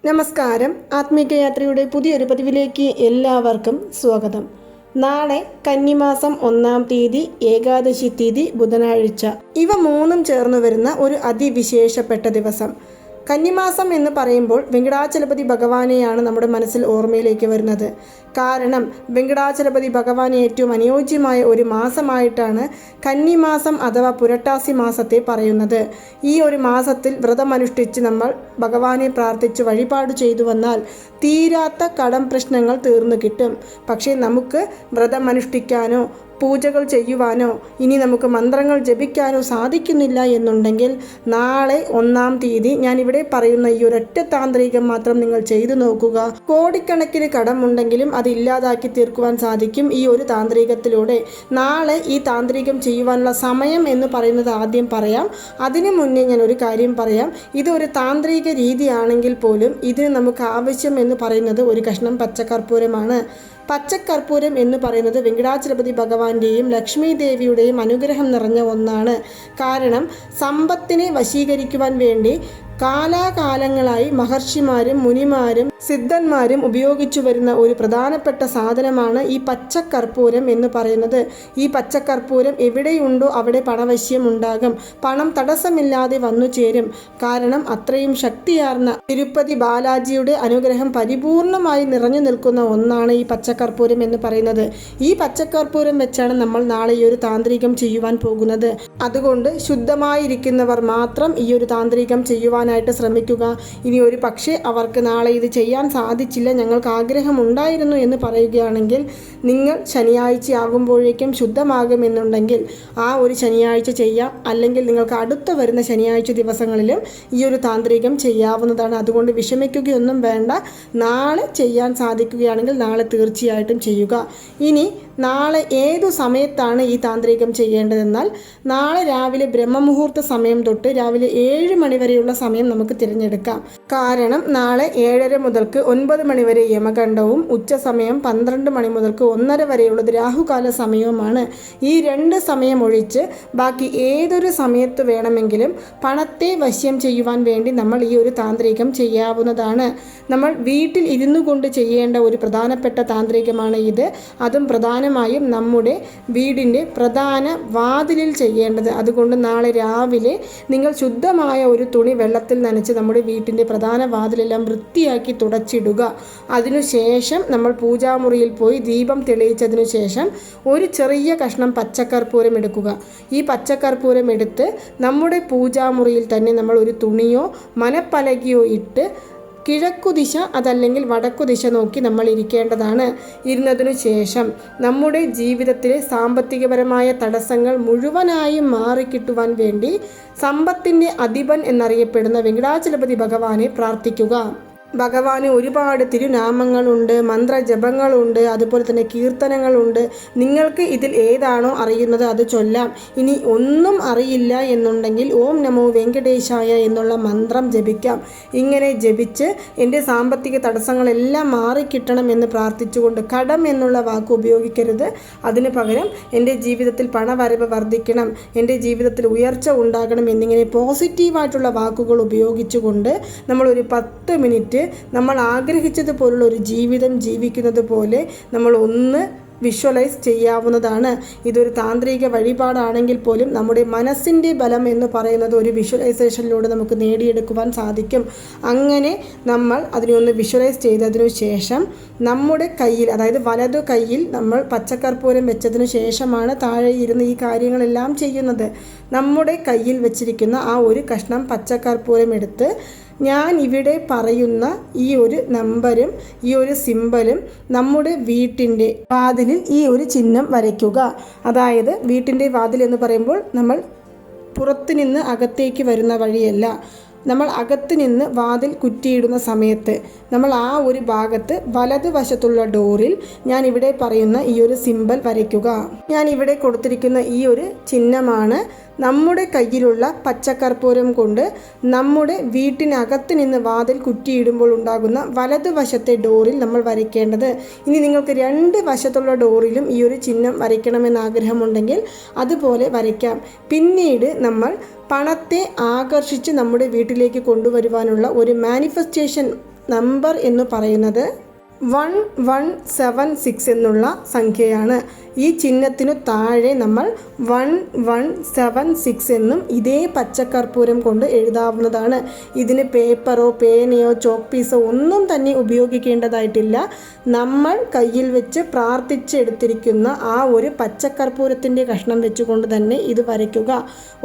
നമസ്കാരം. ആത്മീക യാത്രയുടെ പുതിയൊരു പതിവിലേക്ക് എല്ലാവർക്കും സ്വാഗതം. നാളെ കന്നിമാസം 1-ാം തീയതി, ഏകാദശി തീയതി, ബുധനാഴ്ച, ഇവ മൂന്നും ചേർന്ന് വരുന്ന ഒരു അതിവിശേഷപ്പെട്ട ദിവസം. കന്നിമാസം എന്ന് പറയുമ്പോൾ വെങ്കടാചലപതി ഭഗവാനെയാണ് നമ്മുടെ മനസ്സിൽ ഓർമ്മയിലേക്ക് വരുന്നത്. കാരണം വെങ്കടാചലപതി ഭഗവാന് ഏറ്റവും അനുയോജ്യമായ ഒരു മാസമായിട്ടാണ് കന്നിമാസം അഥവാ പുരട്ടാസി മാസത്തെ പറയുന്നത്. ഈ ഒരു മാസത്തിൽ വ്രതമനുഷ്ഠിച്ച് നമ്മൾ ഭഗവാനെ പ്രാർത്ഥിച്ച് വഴിപാട് ചെയ്തു വന്നാൽ തീരാത്ത കടം പ്രശ്നങ്ങൾ തീർന്നു കിട്ടും. പക്ഷേ നമുക്ക് വ്രതമനുഷ്ഠിക്കാനോ പൂജകൾ ചെയ്യുവാനോ ഇനി നമുക്ക് മന്ത്രങ്ങൾ ജപിക്കാനോ സാധിക്കുന്നില്ല എന്നുണ്ടെങ്കിൽ നാളെ 1-ാം തീയതി ഞാനിവിടെ പറയുന്ന ഈ ഒരൊറ്റ താന്ത്രികം മാത്രം നിങ്ങൾ ചെയ്തു നോക്കുക. കോടിക്കണക്കിന് കടമുണ്ടെങ്കിലും അത് ഇല്ലാതാക്കി തീർക്കുവാൻ സാധിക്കും ഈ ഒരു താന്ത്രികത്തിലൂടെ. നാളെ ഈ താന്ത്രികം ചെയ്യുവാനുള്ള സമയം എന്ന് പറയുന്നത് ആദ്യം പറയാം. അതിനു മുന്നേ ഞാൻ ഒരു കാര്യം പറയാം. ഇതൊരു താന്ത്രിക രീതിയാണെങ്കിൽ പോലും ഇതിന് നമുക്ക് ആവശ്യം എന്ന് പറയുന്നത് ഒരു കഷ്ണം പച്ചക്കർപ്പൂരമാണ്. പച്ചക്കർപ്പൂരം എന്ന് പറയുന്നത് വെങ്കടാചലപതി ഭഗവാന്റെയും ലക്ഷ്മി ദേവിയുടെയും അനുഗ്രഹം നിറഞ്ഞ ഒന്നാണ്. കാരണം സമ്പത്തിനെ വശീകരിക്കുവാൻ വേണ്ടി കാലാകാലങ്ങളായി മഹർഷിമാരും മുനിമാരും സിദ്ധന്മാരും ഉപയോഗിച്ചു വരുന്ന ഒരു പ്രധാനപ്പെട്ട സാധനമാണ് ഈ പച്ചക്കർപ്പൂരം എന്ന് പറയുന്നത്. ഈ പച്ചക്കർപ്പൂരം എവിടെയുണ്ടോ അവിടെ പണവശ്യം ഉണ്ടാകും. പണം തടസ്സമില്ലാതെ വന്നു ചേരും. കാരണം അത്രയും ശക്തിയാർന്ന തിരുപ്പതി ബാലാജിയുടെ അനുഗ്രഹം പരിപൂർണമായി നിറഞ്ഞു നിൽക്കുന്ന ഒന്നാണ് ഈ പച്ചക്കർപ്പൂരം എന്ന് പറയുന്നത്. ഈ പച്ചക്കർപ്പൂരം വെച്ചാണ് നമ്മൾ നാളെ ഈ ഒരു താന്ത്രികം ചെയ്യുവാൻ പോകുന്നത്. അതുകൊണ്ട് ശുദ്ധമായിരിക്കുന്നവർ മാത്രം ഈ ഒരു താന്ത്രികം ചെയ്യുവാനായിട്ട് ശ്രമിക്കുക. ഇനി ഒരു പക്ഷേ അവർക്ക് നാളെ ഇത് ചെയ്യാൻ സാധിച്ചില്ല, ഞങ്ങൾക്ക് ആഗ്രഹമുണ്ടായിരുന്നു എന്ന് പറയുകയാണെങ്കിൽ നിങ്ങൾ ശനിയാഴ്ച ആകുമ്പോഴേക്കും ശുദ്ധമാകുമെന്നുണ്ടെങ്കിൽ ആ ഒരു ശനിയാഴ്ച ചെയ്യാം. അല്ലെങ്കിൽ നിങ്ങൾക്ക് അടുത്ത വരുന്ന ശനിയാഴ്ച ദിവസങ്ങളിലും ഈ ഒരു താന്ത്രികം ചെയ്യാവുന്നതാണ്. അതുകൊണ്ട് വിഷമിക്കുകയൊന്നും വേണ്ട. നാളെ ചെയ്യാൻ സാധിക്കുകയാണെങ്കിൽ നാളെ തീർച്ചയായിട്ടും ചെയ്യുക. ഇനി നാളെ ഏതു സമയത്താണ് ഈ താന്ത്രികം ചെയ്യേണ്ടതെന്നാൽ നാളെ രാവിലെ ബ്രഹ്മമുഹൂർത്ത സമയം തൊട്ട് രാവിലെ 7 മണി വരെയുള്ള സമയം നമുക്ക് തിരഞ്ഞെടുക്കാം. കാരണം നാളെ 7:30 മുതൽക്ക് 9 മണി വരെ യമകണ്ഠവും ഉച്ച സമയം 12 മണി മുതൽക്ക് 1:30 വരെയുള്ളത് രാഹുകാല സമയവുമാണ്. ഈ 2 സമയം ഒഴിച്ച് ബാക്കി ഏതൊരു സമയത്ത് വേണമെങ്കിലും പണത്തെ വശ്യം ചെയ്യുവാൻ വേണ്ടി നമ്മൾ ഈ ഒരു താന്ത്രികം ചെയ്യാവുന്നതാണ്. നമ്മൾ വീട്ടിൽ ഇരുന്നു കൊണ്ട് ചെയ്യേണ്ട ഒരു പ്രധാനപ്പെട്ട താന്ത്രികമാണ് ഇത്. അതും പ്രധാനമായും നമ്മുടെ വീടിൻ്റെ പ്രധാന വാതിലിൽ ചെയ്യേണ്ടത്. അതുകൊണ്ട് നാളെ രാവിലെ നിങ്ങൾ ശുദ്ധമായ ഒരു തുണി വെള്ളത്തിൽ നനച്ച് നമ്മുടെ വീട്ടിൻ്റെ പ്രധാന വാതിലെല്ലാം വൃത്തിയാക്കി തുടച്ചിടുക. അതിനുശേഷം നമ്മൾ പൂജാമുറിയിൽ പോയി ദീപം തെളിയിച്ചതിനു ശേഷം ഒരു ചെറിയ കഷ്ണം പച്ചക്കർപ്പൂരം എടുക്കുക. ഈ പച്ചക്കർപ്പൂരം എടുത്ത് നമ്മുടെ പൂജാമുറിയിൽ തന്നെ നമ്മൾ ഒരു തുണിയോ മനപ്പലകയോ ഇട്ട് കിഴക്കുദിശ അതല്ലെങ്കിൽ വടക്കുദിശ നോക്കി നമ്മൾ ഇരിക്കേണ്ടതാണ്. ഇരുന്നതിനു ശേഷം നമ്മുടെ ജീവിതത്തിലെ സാമ്പത്തികപരമായ തടസ്സങ്ങൾ മുഴുവനായും മാറിക്കിട്ടുവാൻ വേണ്ടി സമ്പത്തിൻ്റെ അധിപൻ എന്നറിയപ്പെടുന്ന വെങ്കടാചലപതി ഭഗവാനെ പ്രാർത്ഥിക്കുക. ഭഗവാന് ഒരുപാട് തിരുനാമങ്ങളുണ്ട്, മന്ത്രജപങ്ങളുണ്ട്, അതുപോലെ തന്നെ കീർത്തനങ്ങളുണ്ട്. നിങ്ങൾക്ക് ഇതിൽ ഏതാണോ അറിയുന്നത് അത് ചൊല്ലാം. ഇനി ഒന്നും അറിയില്ല എന്നുണ്ടെങ്കിൽ ഓം നമോ വെങ്കടേശായ എന്നുള്ള മന്ത്രം ജപിക്കാം. ഇങ്ങനെ ജപിച്ച് എൻ്റെ സാമ്പത്തിക തടസ്സങ്ങളെല്ലാം മാറിക്കിട്ടണം എന്ന് പ്രാർത്ഥിച്ചുകൊണ്ട് കടം എന്നുള്ള വാക്ക് ഉപയോഗിക്കരുത്. അതിന് പകരം എൻ്റെ ജീവിതത്തിൽ പണവരവ് വർദ്ധിക്കണം, എൻ്റെ ജീവിതത്തിൽ ഉയർച്ച ഉണ്ടാകണം എന്നിങ്ങനെ പോസിറ്റീവായിട്ടുള്ള വാക്കുകൾ ഉപയോഗിച്ചുകൊണ്ട് നമ്മളൊരു 10 മിനിറ്റ് നമ്മൾ ആഗ്രഹിച്ചതുപോലുള്ള ഒരു ജീവിതം ജീവിക്കുന്നത് പോലെ നമ്മൾ ഒന്ന് വിഷ്വലൈസ് ചെയ്യാവുന്നതാണ്. ഇതൊരു താന്ത്രിക വഴിപാടാണെങ്കിൽ പോലും നമ്മുടെ മനസ്സിൻ്റെ ബലം എന്ന് പറയുന്നത് ഒരു വിഷ്വലൈസേഷനിലൂടെ നമുക്ക് നേടിയെടുക്കുവാൻ സാധിക്കും. അങ്ങനെ നമ്മൾ അതിനെ ഒന്ന് വിഷ്വലൈസ് ചെയ്തതിനു ശേഷം നമ്മുടെ കയ്യിൽ, അതായത് വലതു കയ്യിൽ നമ്മൾ പച്ചക്കർപ്പൂരം വെച്ചതിന് ശേഷമാണ് താഴെ ഇരുന്ന് ഈ കാര്യങ്ങളെല്ലാം ചെയ്യുന്നത്. നമ്മുടെ കയ്യിൽ വെച്ചിരിക്കുന്ന ആ ഒരു കഷ്ണം പച്ചക്കർപ്പൂരം എടുത്ത് ഞാൻ ഇവിടെ പറയുന്ന ഈ ഒരു നമ്പരും ഈ ഒരു സിമ്പലും നമ്മുടെ വീട്ടിൻ്റെ വാതിലിൽ ഈ ഒരു ചിഹ്നം വരയ്ക്കുക. അതായത് വീട്ടിൻ്റെ വാതിൽ എന്ന് പറയുമ്പോൾ നമ്മൾ പുറത്തു നിന്ന് അകത്തേക്ക് വരുന്ന വഴിയല്ല, നമ്മൾ അകത്ത് നിന്ന് വാതിൽ കുറ്റിയിടുന്ന സമയത്ത് നമ്മൾ ആ ഒരു ഭാഗത്ത് വലതുവശത്തുള്ള ഡോറിൽ ഞാൻ ഇവിടെ പറയുന്ന ഈ ഒരു സിമ്പൽ വരയ്ക്കുക. ഞാൻ ഇവിടെ കൊടുത്തിരിക്കുന്ന ഈ ഒരു ചിഹ്നമാണ് നമ്മുടെ കയ്യിലുള്ള പച്ചക്കർപ്പൂരം കൊണ്ട് നമ്മുടെ വീട്ടിനകത്ത് നിന്ന് വാതിൽ കുറ്റിയിടുമ്പോൾ ഉണ്ടാകുന്ന വലതുവശത്തെ ഡോറിൽ നമ്മൾ വരയ്ക്കേണ്ടത്. ഇനി നിങ്ങൾക്ക് 2 വശത്തുള്ള ഡോറിലും ഈ ഒരു ചിഹ്നം വരയ്ക്കണമെന്ന് ആഗ്രഹമുണ്ടെങ്കിൽ അതുപോലെ വരയ്ക്കാം. പിന്നീട് നമ്മൾ പണത്തെ ആകർഷിച്ച് നമ്മുടെ വീട്ടിലേക്ക് കൊണ്ടുവരുവാനുള്ള ഒരു മാനിഫെസ്റ്റേഷൻ നമ്പർ എന്ന് പറയുന്നത് 1176 എന്നുള്ള സംഖ്യയാണ്. ഈ ചിഹ്നത്തിനു താഴെ നമ്മൾ 1176 എന്നും ഇതേ പച്ചക്കർപ്പൂരം കൊണ്ട് എഴുതാവുന്നതാണ്. ഇതിന് പേപ്പറോ പേനയോ ചോക്ക് പീസോ ഒന്നും തന്നെ ഉപയോഗിക്കേണ്ടതായിട്ടില്ല. നമ്മൾ കയ്യിൽ വെച്ച് പ്രാർത്ഥിച്ചെടുത്തിരിക്കുന്ന ആ ഒരു പച്ചക്കർപ്പൂരത്തിൻ്റെ കഷ്ണം വെച്ചുകൊണ്ട് തന്നെ ഇത് വരയ്ക്കുക.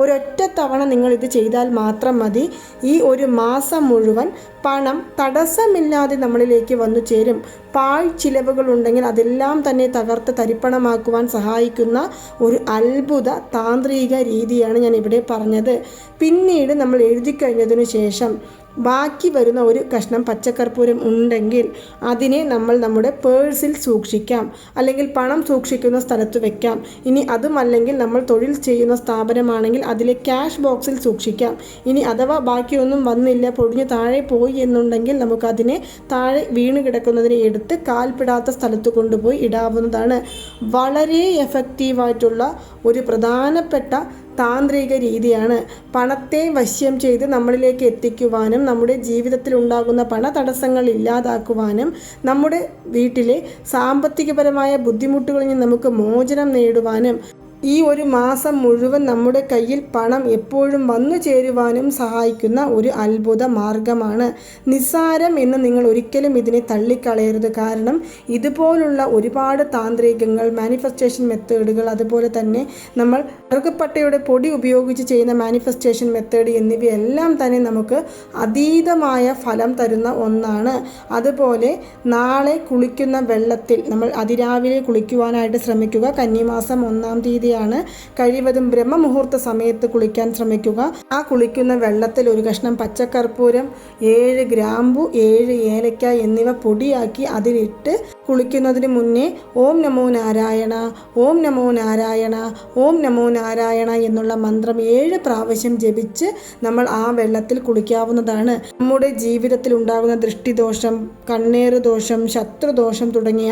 ഒരൊറ്റ തവണ നിങ്ങൾ ഇത് ചെയ്താൽ മാത്രം മതി. ഈ ഒരു മാസം മുഴുവൻ പണം തടസ്സമില്ലാതെ നമ്മളിലേക്ക് വന്നു ചേരും. പാഴ്ചിലവുകൾ ഉണ്ടെങ്കിൽ അതെല്ലാം തന്നെ തകർത്ത് തരിപ്പണമാക്കുവാൻ സഹായിക്കുന്ന ഒരു അത്ഭുത താന്ത്രിക രീതിയാണ് ഞാൻ ഇവിടെ പറഞ്ഞത്. പിന്നീട് നമ്മൾ എഴുതി കഴിഞ്ഞതിനു ശേഷം ബാക്കി വരുന്ന ഒരു കഷ്ണം പച്ചക്കർപ്പൂരം ഉണ്ടെങ്കിൽ അതിനെ നമ്മൾ നമ്മുടെ പേഴ്സിൽ സൂക്ഷിക്കാം, അല്ലെങ്കിൽ പണം സൂക്ഷിക്കുന്ന സ്ഥലത്ത് വെക്കാം. ഇനി അതുമല്ലെങ്കിൽ നമ്മൾ തൊഴിൽ ചെയ്യുന്ന സ്ഥാപനമാണെങ്കിൽ അതിലെ ക്യാഷ് ബോക്സിൽ സൂക്ഷിക്കാം. ഇനി അഥവാ ബാക്കിയൊന്നും വന്നില്ല, പൊടിഞ്ഞ് താഴെ പോയി എന്നുണ്ടെങ്കിൽ നമുക്കതിനെ താഴെ വീണ് കിടക്കുന്നതിനെ എടുത്ത് കാൽപ്പെടാത്ത സ്ഥലത്ത് കൊണ്ടുപോയി ഇടാവുന്നതാണ്. വളരെ എഫക്റ്റീവായിട്ടുള്ള ഒരു പ്രധാനപ്പെട്ട താന്ത്രിക രീതിയാണ്. പണത്തെ വശ്യം ചെയ്ത് നമ്മളിലേക്ക് എത്തിക്കുവാനും നമ്മുടെ ജീവിതത്തിൽ ഉണ്ടാകുന്ന പണ തടസ്സങ്ങൾ ഇല്ലാതാക്കുവാനും നമ്മുടെ വീട്ടിലെ സാമ്പത്തികപരമായ ബുദ്ധിമുട്ടുകളിൽ നിന്ന് നമുക്ക് മോചനം നേടുവാനും ഈ ഒരു മാസം മുഴുവൻ നമ്മുടെ കയ്യിൽ പണം എപ്പോഴും വന്നു ചേരുവാനും സഹായിക്കുന്ന ഒരു അത്ഭുത മാർഗമാണ്. നിസ്സാരം എന്ന് നിങ്ങൾ ഒരിക്കലും ഇതിനെ തള്ളിക്കളയരുത്. കാരണം ഇതുപോലുള്ള ഒരുപാട് താന്ത്രികങ്ങൾ, മാനിഫെസ്റ്റേഷൻ മെത്തേഡുകൾ, അതുപോലെ തന്നെ നമ്മൾ കറുകപ്പട്ടയുടെ പൊടി ഉപയോഗിച്ച് ചെയ്യുന്ന മാനിഫെസ്റ്റേഷൻ മെത്തേഡ് എന്നിവയെല്ലാം തന്നെ നമുക്ക് അതീതമായ ഫലം തരുന്ന ഒന്നാണ്. അതുപോലെ നാളെ കുളിക്കുന്ന വെള്ളത്തിൽ നമ്മൾ അതിരാവിലെ കുളിക്കുവാനായിട്ട് ശ്രമിക്കുക. കന്നിമാസം 1-ാം തീയതി കഴിവതും ബ്രഹ്മമുഹൂർത്ത സമയത്ത് കുളിക്കാൻ ശ്രമിക്കുക. ആ കുളിക്കുന്ന വെള്ളത്തിൽ ഒരു കഷ്ണം പച്ചക്കർപ്പൂരം, 7 ഗ്രാമ്പു, 7 ഏലക്ക എന്നിവ പൊടിയാക്കി അതിലിട്ട് കുളിക്കുന്നതിന് മുന്നേ ഓം നമോ നാരായണ, ഓം നമോ നാരായണ, ഓം നമോ നാരായണ എന്നുള്ള മന്ത്രം 7 പ്രാവശ്യം ജപിച്ച് നമ്മൾ ആ വെള്ളത്തിൽ കുളിക്കാവുന്നതാണ്. നമ്മുടെ ജീവിതത്തിൽ ഉണ്ടാകുന്ന ദൃഷ്ടിദോഷം, കണ്ണേറ് ദോഷം, ശത്രുദോഷം തുടങ്ങിയ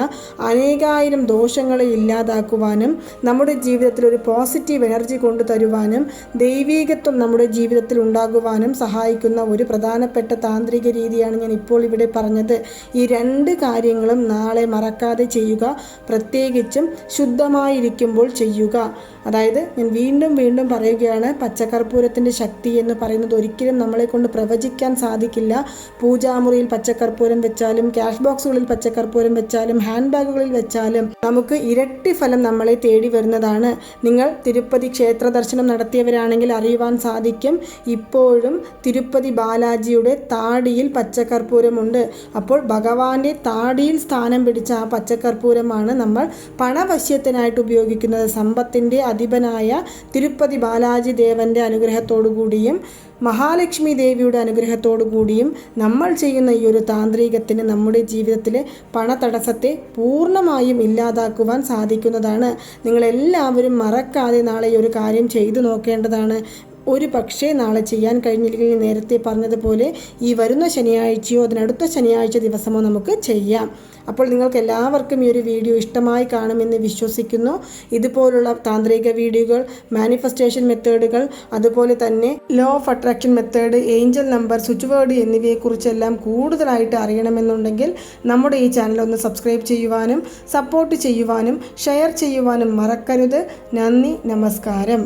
അനേകായിരം ദോഷങ്ങളെ ഇല്ലാതാക്കുവാനും നമ്മുടെ ജീവിതത്തിൽ ഒരു പോസിറ്റീവ് എനർജി കൊണ്ടുതരുവാനും ദൈവീകത്വം നമ്മുടെ ജീവിതത്തിൽ ഉണ്ടാകുവാനും സഹായിക്കുന്ന ഒരു പ്രധാനപ്പെട്ട താന്ത്രിക രീതിയാണ് ഞാൻ ഇപ്പോൾ ഇവിടെ പറഞ്ഞത്. ഈ 2 കാര്യങ്ങളും നാളെ മറക്കാതെ ചെയ്യുക. പ്രത്യേകിച്ചും ശുദ്ധമായിരിക്കുമ്പോൾ ചെയ്യുക. അതായത് ഞാൻ വീണ്ടും വീണ്ടും പറയുകയാണ്, പച്ചക്കർപ്പൂരത്തിൻ്റെ ശക്തി എന്ന് പറയുന്നത് ഒരിക്കലും നമ്മളെ കൊണ്ട് പ്രവചിക്കാൻ സാധിക്കില്ല. പൂജാമുറിയിൽ പച്ചക്കർപ്പൂരം വെച്ചാലും, ക്യാഷ് ബോക്സുകളിൽ പച്ചക്കർപ്പൂരം വെച്ചാലും, ഹാൻഡ് ബാഗുകളിൽ വെച്ചാലും നമുക്ക് ഇരട്ടി ഫലം നമ്മളെ തേടി വരുന്നതാണ്. നിങ്ങൾ തിരുപ്പതി ക്ഷേത്ര ദർശനം നടത്തിയവരാണെങ്കിൽ അറിയുവാൻ സാധിക്കും, ഇപ്പോഴും തിരുപ്പതി ബാലാജിയുടെ താടിയിൽ പച്ചക്കർപ്പൂരമുണ്ട്. അപ്പോൾ ഭഗവാന്റെ താടിയിൽ സ്ഥാനം പിടിച്ച ആ പച്ചക്കർപ്പൂരമാണ് നമ്മൾ പണവശ്യത്തിനായിട്ട് ഉപയോഗിക്കുന്നത്. സമ്പത്തിൻ്റെ അധിപനായ തിരുപ്പതി ബാലാജി ദേവൻ്റെ അനുഗ്രഹത്തോടു കൂടിയും മഹാലക്ഷ്മി ദേവിയുടെ അനുഗ്രഹത്തോടു കൂടിയും നമ്മൾ ചെയ്യുന്ന ഈ ഒരു താന്ത്രികത്തിന് നമ്മുടെ ജീവിതത്തിലെ പണതടസ്സത്തെ പൂർണ്ണമായും ഇല്ലാതാക്കുവാൻ സാധിക്കുന്നതാണ്. നിങ്ങളെല്ലാവരും മറക്കാതെ നാളെ ഈ ഒരു കാര്യം ചെയ്തു നോക്കേണ്ടതാണ്. ഒരു പക്ഷേ നാളെ ചെയ്യാൻ കഴിഞ്ഞില്ലെങ്കിൽ നേരത്തെ പറഞ്ഞതുപോലെ ഈ വരുന്ന ശനിയാഴ്ചയോ അതിനടുത്ത ശനിയാഴ്ച ദിവസമോ നമുക്ക് ചെയ്യാം. അപ്പോൾ നിങ്ങൾക്ക് എല്ലാവർക്കും ഈ ഒരു വീഡിയോ ഇഷ്ടമായി കാണുമെന്ന് വിശ്വസിക്കുന്നു. ഇതുപോലുള്ള താന്ത്രിക വീഡിയോകൾ, മാനിഫെസ്റ്റേഷൻ മെത്തേഡുകൾ, അതുപോലെ തന്നെ law of attraction method, angel number, switch word എന്നിവയെക്കുറിച്ചെല്ലാം കൂടുതലായിട്ട് അറിയണമെന്നുണ്ടെങ്കിൽ നമ്മുടെ ഈ ചാനൽ ഒന്ന് സബ്സ്ക്രൈബ് ചെയ്യുവാനും സപ്പോർട്ട് ചെയ്യുവാനും ഷെയർ ചെയ്യുവാനും മറക്കരുത്. നന്ദി, നമസ്കാരം.